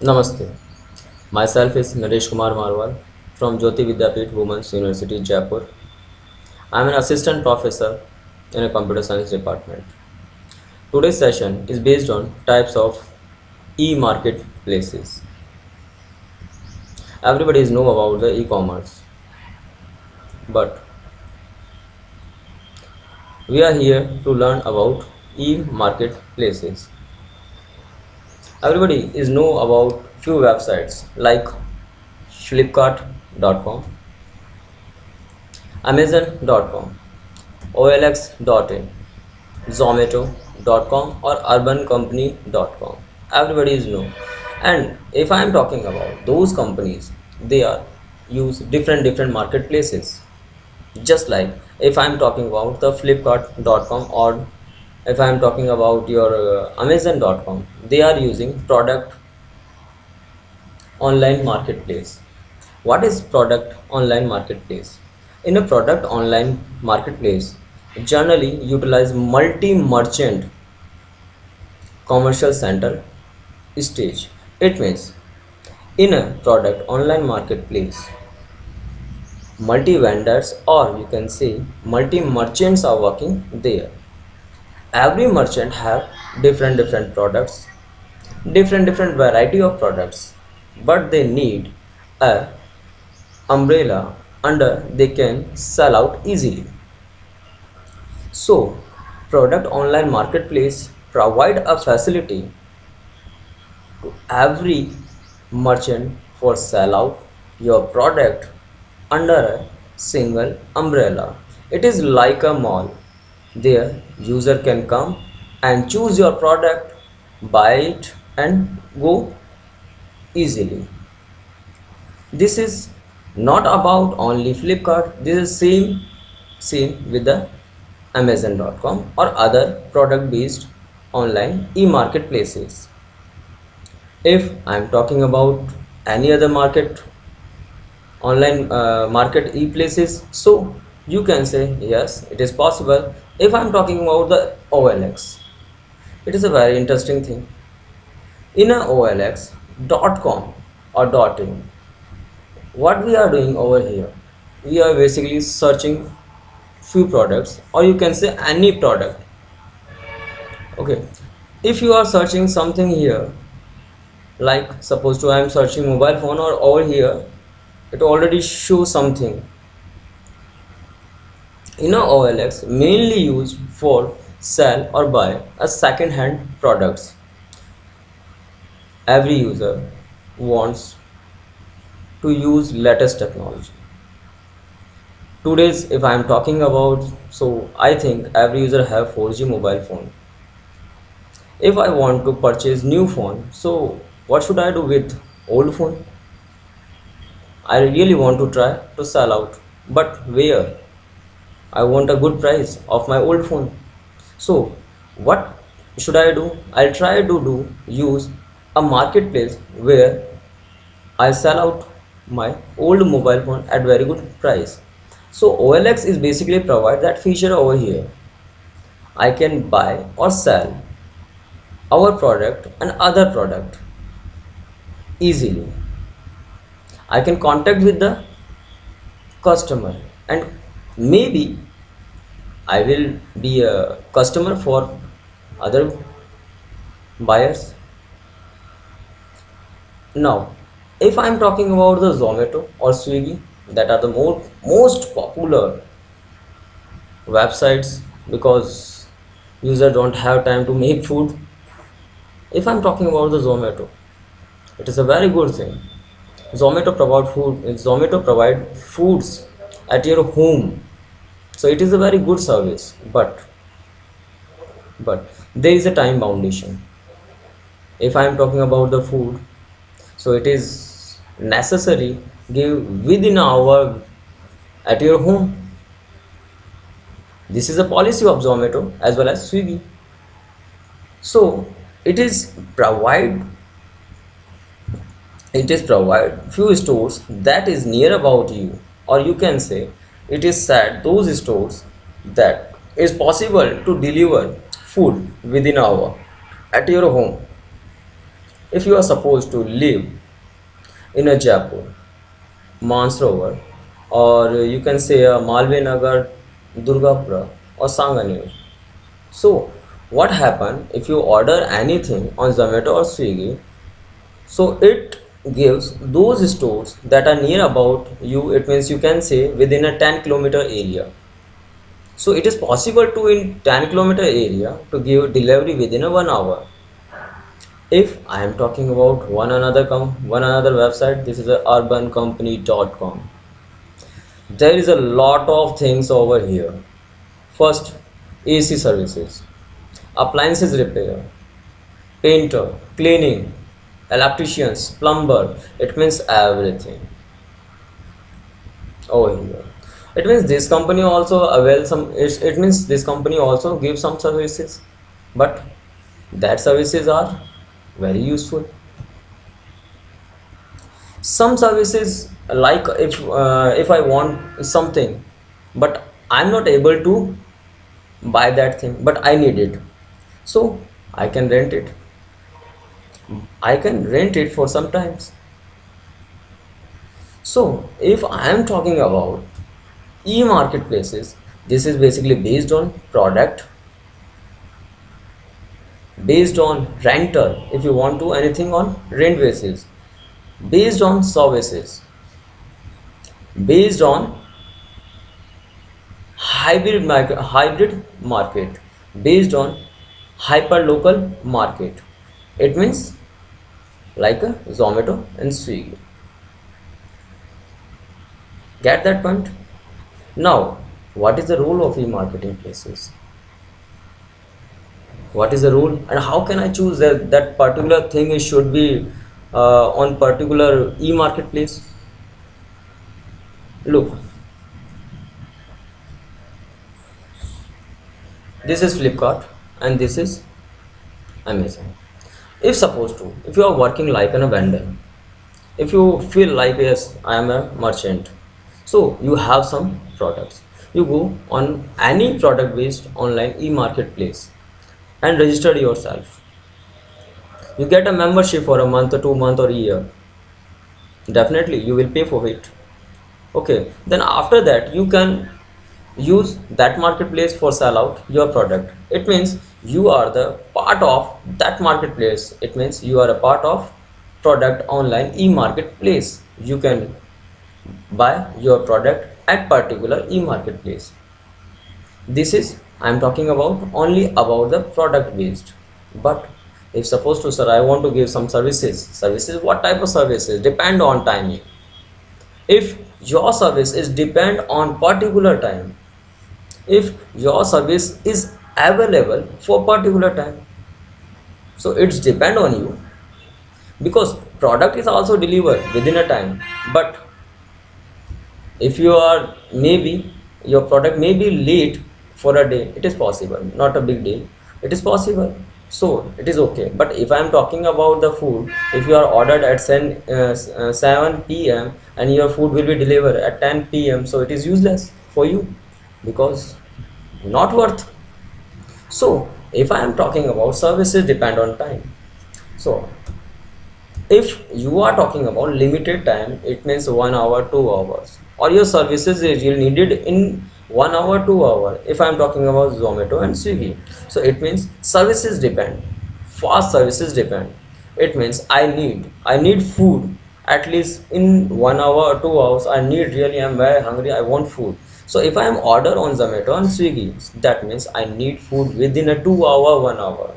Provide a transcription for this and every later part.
Namaste. Myself is Naresh Kumar Marwal from Jyoti Vidyapeeth Women's University, Jaipur. I am an assistant professor in a computer science department. Today's session is based on types of e-marketplaces. Everybody is know about the e-commerce, but we are here to learn about e-marketplaces. Everybody is know about few websites like flipkart.com, amazon.com, olx.in, zomato.com or urbancompany.com. Everybody is know. And if I am talking about those companies, they are use different marketplaces. Just like if I am talking about the flipkart.com or if I am talking about your amazon.com, they are using product online marketplace. What is product online marketplace? In a product online marketplace, generally utilize multi-merchant commercial center stage. It means in a product online marketplace, multi vendors or you can say multi merchants are working there. Every merchant have different products, different variety of products, but they need a umbrella under they can sell out easily. So product online marketplace provide a facility to every merchant for sell out your product under a single umbrella. It is like a mall. There user can come and choose your product, buy it and go easily. This is not about only Flipkart. This is same with the Amazon.com or other product based online e-marketplaces. If I'm talking about any other market online market e-places, so you can say yes, it is possible. If I'm talking about the OLX, it is a very interesting thing. In a OLX.com or .in, what we are doing over here, we are basically searching few products or you can say any product. Okay, if you are searching something here, like suppose to I am searching mobile phone or over here it already shows something. OLX mainly used for sell or buy a second hand products. Every user wants to use latest technology. Today's if I am talking about, so I think every user have 4G mobile phone. If I want to purchase new phone, so what should I do with old phone? I really want to try to sell out, but where? I want a good price of my old phone. So what should I do? I'll try to do use a marketplace where I sell out my old mobile phone at very good price. So OLX is basically provide that feature over here. I can buy or sell our product and other product easily. I can contact with the customer and maybe I will be a customer for other buyers. Now, if I am talking about the Zomato or Swiggy, that are the most popular websites because users don't have time to make food. If I'm talking about the Zomato, it is a very good thing. Zomato provide foods at your home, so it is a very good service. But there is a time foundation. If I am talking about the food, so it is necessary give within an hour at your home. This is a policy of Zomato as well as Swiggy. So it is provide few stores that is near about you, or you can say it is said those stores that is possible to deliver food within an hour at your home. If you are supposed to live in a Jaipur, Mansarovar, or you can say a Malve Nagar, Durgapura, or Sanganir. So, what happen if you order anything on Zomato or Swiggy? So it gives those stores that are near about you. It means you can say within a 10-kilometer area. So it is possible to in 10-kilometer area to give delivery within a 1 hour. If I am talking about one another website, this is a urbancompany.com. There is a lot of things over here. First, AC services, appliances repair, painter, cleaning, electricians, plumber. It means everything over here. It means this company also avail some. It means this company also gives some services, but that services are very useful. Some services, like if I want something, but I'm not able to buy that thing, but I need it, so I can rent it. I can rent it for some times. So if I am talking about e-marketplaces, this is basically based on product, based on renter, if you want to anything on rent basis, based on services, based on hybrid market, based on hyper local market. It means like a Zomato and Swiggy. Get that point? Now, what is the role of e-marketing places? What is the rule and how can I choose that particular thing is should be on particular e-marketplace? Look, this is Flipkart and this is Amazon. If supposed to, if you are working like a vendor, if you feel like yes, I am a merchant, so you have some products, you go on any product based online e-marketplace and register yourself. You get a membership for a month or 2 month or a year. Definitely you will pay for it. Okay, then after that you can use that marketplace for sell out your product. It means you are the part of that marketplace. It means you are a part of product online e-marketplace. You can buy your product at particular e-marketplace. This is I am talking about only about the product based. But if supposed to sir, I want to give some services, what type of services depend on timing. If your service is depend on particular time, if your service is available for particular time, so it's depend on you, because product is also delivered within a time. But if you are maybe your product may be late for a day, it is possible, not a big deal, it is possible, so it is okay. But if I am talking about the food, if you are ordered at 7 p.m and your food will be delivered at 10 p.m, so it is useless for you, because not worth. So if I am talking about services depend on time, so if you are talking about limited time, it means 1 hour 2 hours, or your services is you needed in 1 hour 2 hour. If I am talking about Zomato and Swiggy, so it means services depend, fast services depend. It means I need food at least in 1 hour or 2 hours. I need really, I'm very hungry, I want food. So if I am order on Zomato and Swiggy, that means I need food within a 2 hour 1 hour.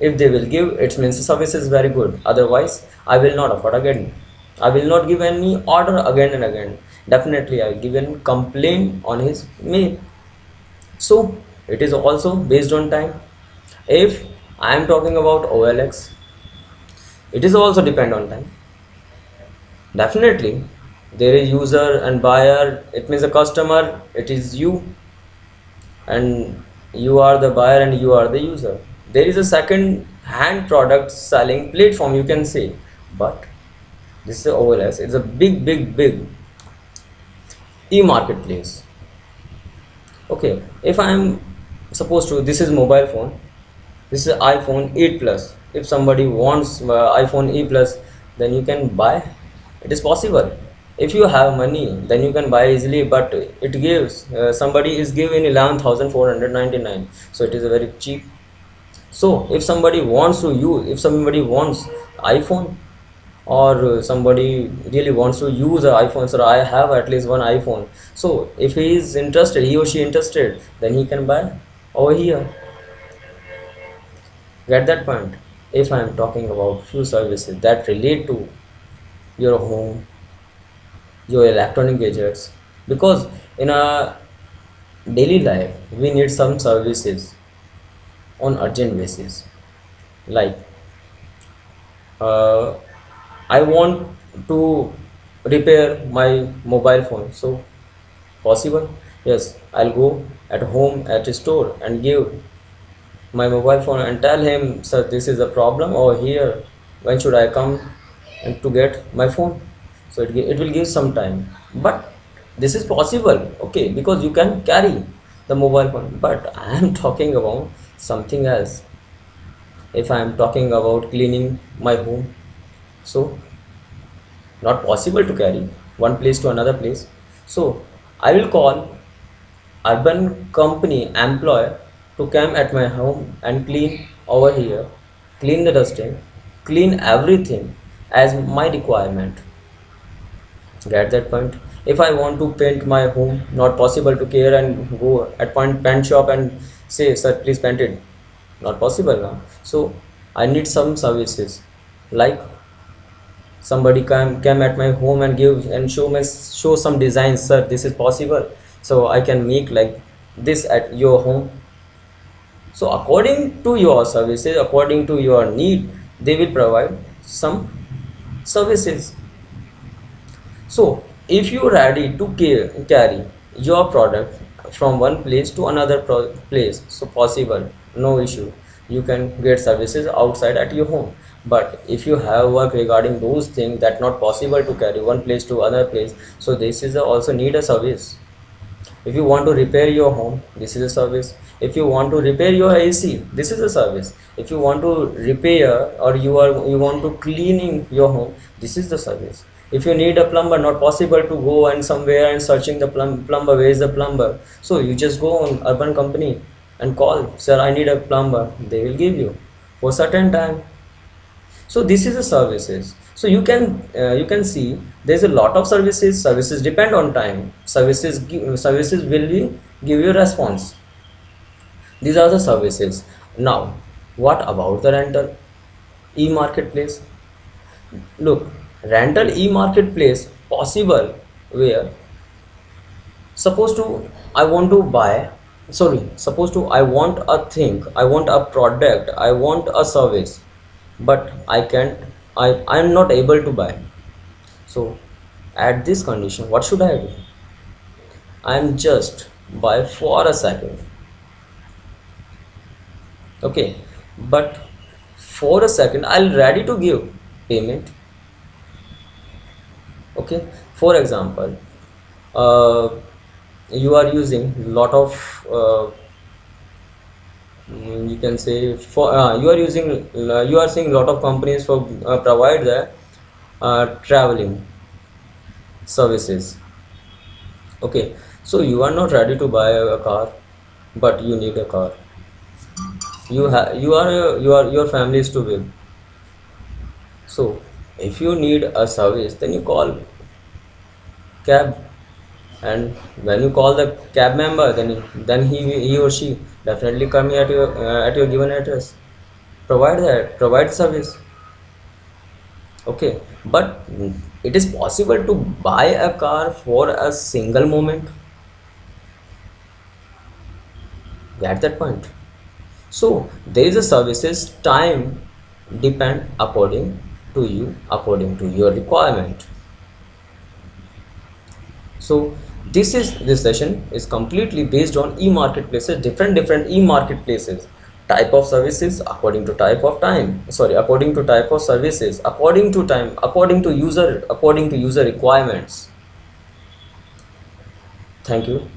If they will give, it means the service is very good, otherwise I will not afford again, I will not give any order again and again. Definitely I will give a complaint on his mail. So it is also based on time. If I am talking about OLX, it is also depend on time. Definitely there is user and buyer, it means a customer, it is you, and you are the buyer and you are the user. There is a second hand product selling platform, you can say, but this is OLS, it's a big e-marketplace. Okay, if I am supposed to, this is mobile phone, this is iPhone 8 plus, if somebody wants iPhone E plus, then you can buy. It is possible. If you have money, then you can buy easily, but it gives somebody is giving 11,499, so it is a very cheap. So if somebody wants to use, if somebody wants iPhone, or somebody really wants to use an iPhone, so I have at least one iPhone, so if he is interested, he or she interested, then he can buy over here. Get that point? If I am talking about few services that relate to your home, your electronic gadgets, because in a daily life we need some services on urgent basis, like uh, I want to repair my mobile phone. So possible? Yes, I'll go at home at a store and give my mobile phone and tell him, sir, this is a problem over here. When should I come and to get my phone? So it will give some time, but this is possible, okay, because you can carry the mobile phone. But I am talking about something else. If I am talking about cleaning my home, so not possible to carry one place to another place. So I will call urban company employee to come at my home and clean over here, clean the dusting, clean everything as my requirement. Get that point? If I want to paint my home, not possible to care and go at point paint shop and say, sir, please paint it. Not possible now. So I need some services, like somebody came at my home and give and show some designs, sir, this is possible, so I can make like this at your home. So according to your services, according to your need, they will provide some services. So if you are ready to carry your product from one place to another place, so possible, no issue. You can get services outside at your home. But if you have work regarding those things that not possible to carry one place to other place, so this is also need a service. If you want to repair your home, this is a service. If you want to repair your AC, this is a service. If you want to repair, or you want to cleaning your home, this is the service. If you need a plumber, not possible to go and somewhere and searching the plumber, where is the plumber, so you just go on urban company and call, sir, I need a plumber. They will give you for certain time. So this is the services. So you can see there's a lot of services depend on time. Services will be give you response. These are the services. Now what about the rental e-marketplace? Look, rental e-marketplace possible where, suppose to I want to buy, sorry, suppose to I want a thing, I want a product, I want a service, but I can't, I'm not able to buy. So at this condition, what should I do? I'm just buy for a second, okay, but for a second I'll ready to give payment. Okay, for example, uh, you are using lot of you can say for you are using you are seeing lot of companies for provide the traveling services. Okay, so you are not ready to buy a car, but you need a car. You are your family is too big. So if you need a service, then you call cab, and when you call the cab member, then he or she definitely come at your given address, provide service. Okay, but it is possible to buy a car for a single moment. Get that point? So there is a services time depend according to you, according to your requirement. So this session is completely based on e-marketplaces, different e-marketplaces, type of services according to type of time, sorry, according to type of services, according to time, according to user requirements. Thank you.